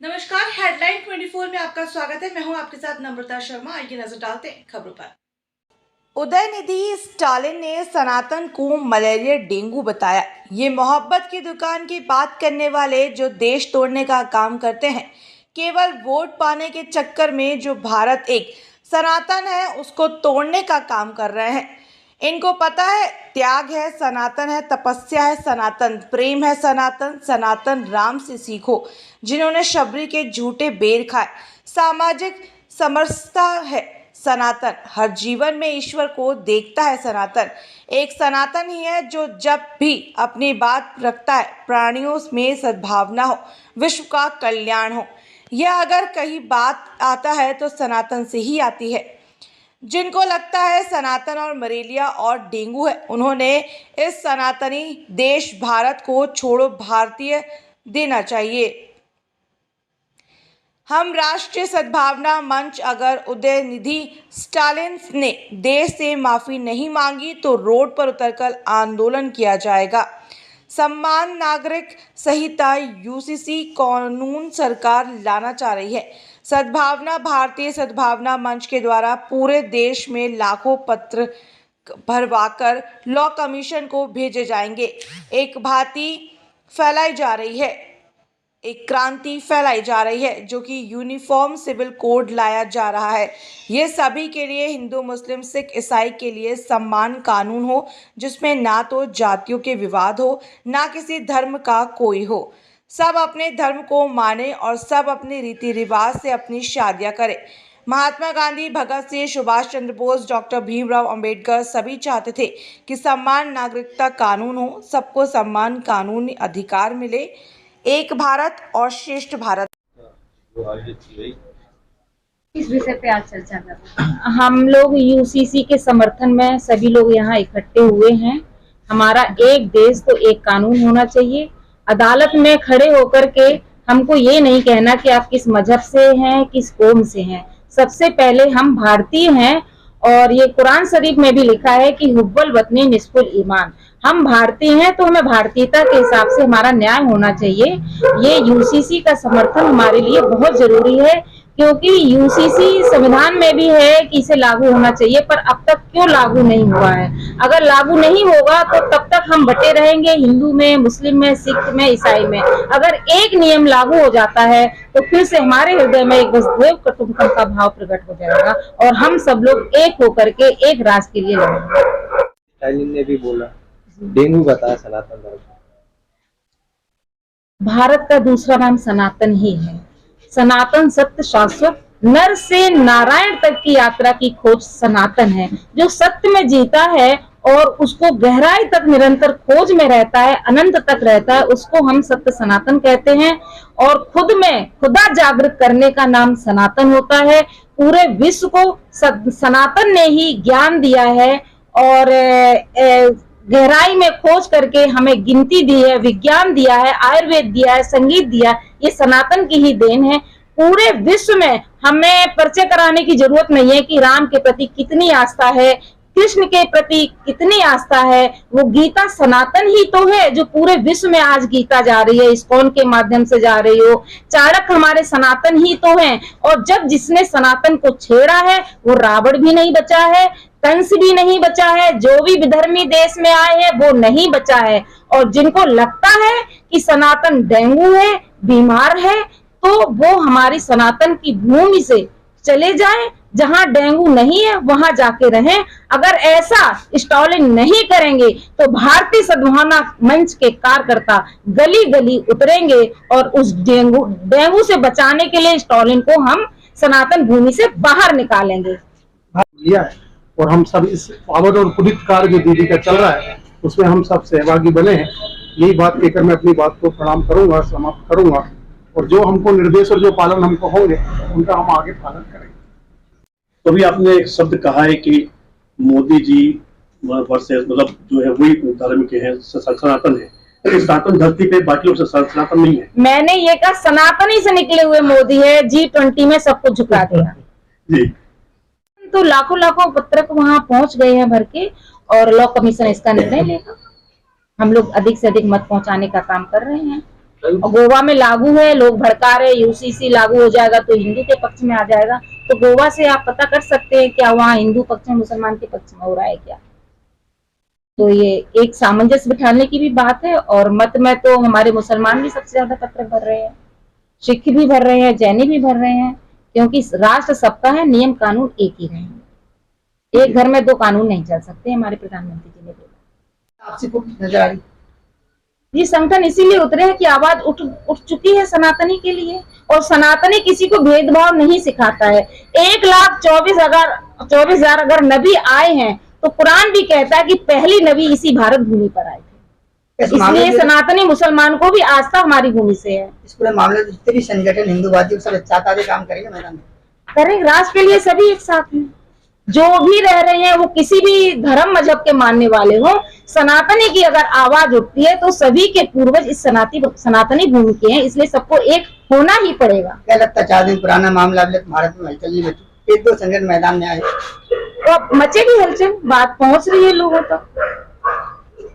नमस्कार, हेडलाइन 24 में आपका स्वागत है। मैं हूं आपके साथ नम्रता शर्मा। आइए नजर डालते हैं खबरों पर। उदयनिधि स्टालिन ने सनातन को मलेरिया डेंगू बताया। ये मोहब्बत की दुकान की बात करने वाले जो देश तोड़ने का काम करते हैं, केवल वोट पाने के चक्कर में जो भारत एक सनातन है उसको तोड़ने का काम कर रहे हैं। इनको पता है त्याग है सनातन, है तपस्या है सनातन, प्रेम है सनातन, सनातन राम से सीखो जिन्होंने शबरी के झूठे बेर खाए, सामाजिक समरसता है सनातन, हर जीवन में ईश्वर को देखता है सनातन। एक सनातन ही है जो जब भी अपनी बात रखता है प्राणियों में सद्भावना हो, विश्व का कल्याण हो। यह अगर कहीं बात आता है तो सनातन से ही आती है। जिनको लगता है सनातन और मलेरिया और डेंगू है, उन्होंने इस सनातनी देश भारत को छोड़ो भारतीय देना चाहिए। हम राष्ट्रीय सद्भावना मंच अगर उदयनिधि स्टालिन ने देश से माफ़ी नहीं मांगी तो रोड पर उतरकर आंदोलन किया जाएगा। सम्मान नागरिक संहिता यूसीसी कानून सरकार लाना चाह रही है। सद्भावना भारतीय सद्भावना मंच के द्वारा पूरे देश में लाखों पत्र भरवाकर लॉ कमीशन को भेजे जाएंगे। एक क्रांति फैलाई जा रही है जो कि यूनिफॉर्म सिविल कोड लाया जा रहा है। ये सभी के लिए, हिंदू मुस्लिम सिख ईसाई के लिए सम्मान कानून हो जिसमें ना तो जातियों के विवाद हो, ना किसी धर्म का कोई हो। सब अपने धर्म को माने और सब अपने रीति रिवाज से अपनी शादियां करें। महात्मा गांधी, भगत सिंह, सुभाष चंद्र बोस, डॉक्टर भीमराव अंबेडकर सभी चाहते थे कि सम्मान नागरिकता कानून हो, सबको सम्मान कानूनी अधिकार मिले, एक भारत और श्रेष्ठ भारत। इस विषय पे आज चर्चा कर रहे हैं। हम लोग यूसीसी के समर्थन में सभी लोग यहाँ इकट्ठे हुए हैं। हमारा एक देश तो एक कानून होना चाहिए। अदालत में खड़े होकर के हमको ये नहीं कहना कि आप किस मजहब से हैं, किस कौम से हैं। सबसे पहले हम भारतीय हैं और ये कुरान शरीफ में भी लिखा है कि हुब्बुल वतनी निस्फुल ईमान। हम भारतीय हैं तो हमें भारतीयता के हिसाब से हमारा न्याय होना चाहिए। ये यूसीसी का समर्थन हमारे लिए बहुत जरूरी है क्योंकि यूसीसी संविधान में भी है कि इसे लागू होना चाहिए, पर अब तक क्यों लागू नहीं हुआ है। अगर लागू नहीं होगा तो तब तक हम बटे रहेंगे, हिंदू में, मुस्लिम में, सिख में, ईसाई में। अगर एक नियम लागू हो जाता है तो फिर से हमारे हृदय में एक वसुदेव कुटुंबकम का भाव प्रकट हो जाएगा और हम सब लोग एक होकर के एक राष्ट्र के लिए लड़ेंगे। स्टालिन ने भी बोला, डेंगू बताया सनातन धर्म। भारत का दूसरा नाम सनातन ही है। सनातन सत्य शाश्वत, नर से नारायण तक की यात्रा की खोज सनातन है। जो सत्य में जीता है और उसको गहराई तक निरंतर खोज में रहता है, अनंत तक रहता है, उसको हम सत्य सनातन कहते हैं। और खुद में खुदा जागृत करने का नाम सनातन होता है। पूरे विश्व को सनातन ने ही ज्ञान दिया है और गहराई में खोज करके हमें गिनती दी है, विज्ञान दिया है, आयुर्वेद दिया है, संगीत दिया। ये सनातन की ही देन है। पूरे विश्व में हमें परिचय कराने की जरूरत नहीं है कि राम के प्रति कितनी आस्था है, कृष्ण के प्रति कितनी आस्था है। वो गीता सनातन ही तो है जो पूरे विश्व में आज गीता जा रही है, इस्कॉन के माध्यम से जा रही हो। चाणक्य हमारे सनातन ही तो हैं। और जब जिसने सनातन को छेड़ा है वो रावण भी नहीं बचा है, कंस भी नहीं बचा है, जो भी विधर्मी देश में आए हैं वो नहीं बचा है। और जिनको लगता है कि सनातन डेंगू है, बीमार है, तो वो हमारी सनातन की भूमि से चले जाएं। जहां डेंगू नहीं है वहां जाके रहें। अगर ऐसा स्टालिन नहीं करेंगे तो भारतीय सद्भावना मंच के कार्यकर्ता गली गली उतरेंगे और उस डेंगू से बचाने के लिए स्टालिन को हम सनातन भूमि से बाहर निकालेंगे। लिया है और हम सब इस पावन और पुनित कार्य जो दीदी का चल रहा है उसमें हम सब सहभागी बने हैं। यही बात कहकर मैं अपनी बात को प्रणाम करूंगा, समाप्त करूंगा। और जो हमको निर्देश और जो पालन हमको होंगे उनका हम आगे पालन करेंगे। तो भी आपने एक शब्द कहा है कि मोदी जी वर्सेस मतलब जो है वही धर्म के हैं, सनातन है। सनातन धरती पे बाकी लोग सनातन नहीं है। मैंने ये कहा सनातन ही से निकले हुए मोदी है, G20 में सबको झुका दिया जी। तो लाखों लाखों पत्रक वहां पहुंच गए हैं भर के और लॉ कमीशन इसका निर्णय लेगा। हम लोग अधिक से अधिक मत पहुंचाने का काम कर रहे हैं। और गोवा में लागू है, लोग भड़का रहे यूसीसी लागू हो जाएगा तो हिंदू के पक्ष में आ जाएगा। तो गोवा से आप पता कर सकते हैं क्या वहाँ हिंदू पक्ष में मुसलमान के पक्ष में हो रहा है क्या। तो ये एक सामंजस्य बिठाने की भी बात है। और मत में तो हमारे मुसलमान भी सबसे ज्यादा पत्र भर रहे हैं, सिख भी भर रहे हैं, जैनी भी भर रहे हैं, क्योंकि राष्ट्र सबका है, नियम कानून एक ही रहेंगे। एक घर में दो कानून नहीं चल सकते, हमारे प्रधानमंत्री जी ने बोला। आपसी को नजर आ रही ये संगठन इसीलिए उतरे हैं कि आवाज उठ चुकी है सनातनी के लिए, और सनातनी किसी को भेदभाव नहीं सिखाता है। 1,24,000 अगर नबी आए हैं तो कुरान भी कहता है कि पहली नबी इसी भारत भूमि पर आए थे। इस मामले इसलिए में सनातनी मुसलमान को भी आस्था हमारी भूमि से है। इस पूरे मामले में जितने भी संगठन हिंदूवादी सब एक साथ आगे काम करेंगे मैदान में। करें, राष्ट्र के लिए सभी एक साथ हैं। जो भी रह रहे हैं वो किसी भी धर्म मजहब के मानने वाले हो, सनातनी की अगर आवाज उठती है तो सभी के पूर्वज इस सनातनी भूमि के हैं, इसलिए सबको एक होना ही पड़ेगा। क्या लगता है 4 दिन पुराना मामला भारत में हलचल नहीं मची, 1-2 संगठन मैदान में आए तो अब मचेगी हलचल, बात पहुंच रही है लोगों तक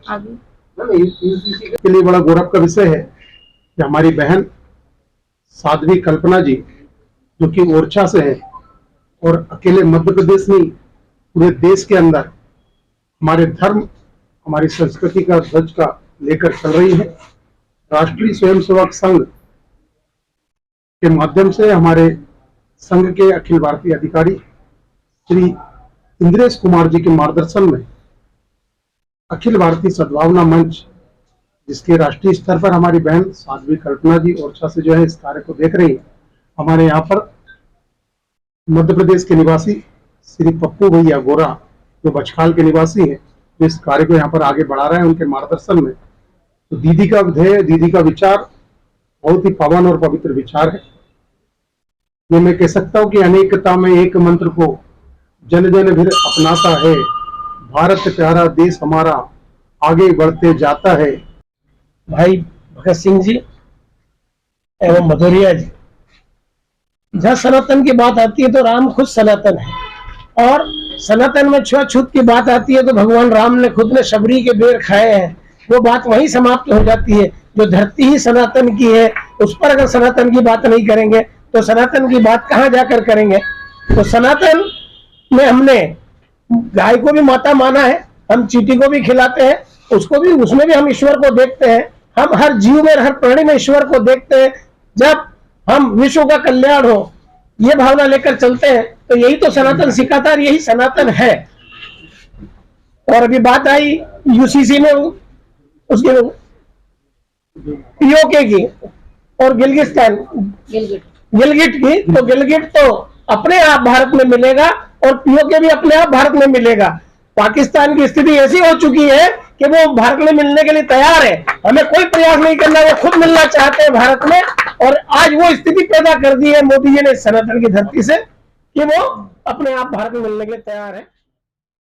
आगे। के लिए बड़ा गौरव का विषय है कि हमारी बहन साध्वी कल्पना जी, जो कि ओरछा से है और अकेले मध्य प्रदेश नहीं पूरे देश के अंदर हमारे धर्म, हमारी संस्कृति का ध्वज का लेकर चल रही है। राष्ट्रीय स्वयंसेवक संघ के माध्यम से हमारे संघ के अखिल भारतीय अधिकारी श्री इंद्रेश कुमार जी के मार्गदर्शन में अखिल भारतीय सद्भावना मंच, जिसके राष्ट्रीय स्तर पर हमारी बहन साध्वी कल्पना जी ओरछा से जो है इस कार्य को देख रही है। हमारे यहाँ पर मध्य प्रदेश के निवासी श्री पप्पू भैया गोरा, जो बचखाल के निवासी हैं, जो इस कार्य को यहाँ पर आगे बढ़ा रहे हैं, उनके मार्गदर्शन में। तो दीदी का ध्येय, दीदी का विचार बहुत ही पावन और पवित्र विचार है। ये मैं कह सकता हूँ कि अनेकता में एक मंत्र को जन जन भी अपनाता है, भारत प्यारा देश हमारा आगे बढ़ते जाता है। भाई भगत सिंह जी एवं मधुरिया जी, जहाँ सनातन की बात आती है तो राम खुद सनातन है, और सनातन में छुआछूत की बात आती है तो भगवान राम ने खुद ने शबरी के बेर खाए हैं। वो बात वहीं समाप्त हो जाती है। जो धरती ही सनातन की है उस पर अगर सनातन की बात नहीं करेंगे तो सनातन की बात कहाँ जाकर करेंगे। तो सनातन में हमने गाय को भी माता माना है, हम चींटी को भी खिलाते हैं, उसको भी, उसमें भी हम ईश्वर को देखते हैं। हम हर जीव में, हर प्राणी में ईश्वर को देखते हैं। जब हम विश्व का कल्याण हो ये भावना लेकर चलते हैं तो यही तो सनातन सिखाता है, यही सनातन है। और अभी बात आई यूसीसी में उसके पीओके की और गिलगिट की, तो गिलगिट तो अपने आप भारत में मिलेगा और पीओके भी अपने आप भारत में मिलेगा। पाकिस्तान की स्थिति ऐसी हो चुकी है कि वो भारत में मिलने के लिए तैयार है, हमें कोई प्रयास नहीं करना, वो खुद मिलना चाहते हैं भारत में। और आज वो स्थिति पैदा कर दी है मोदी जी ने सनातन की धरती से कि वो अपने आप भारत में मिलने के लिए तैयार है।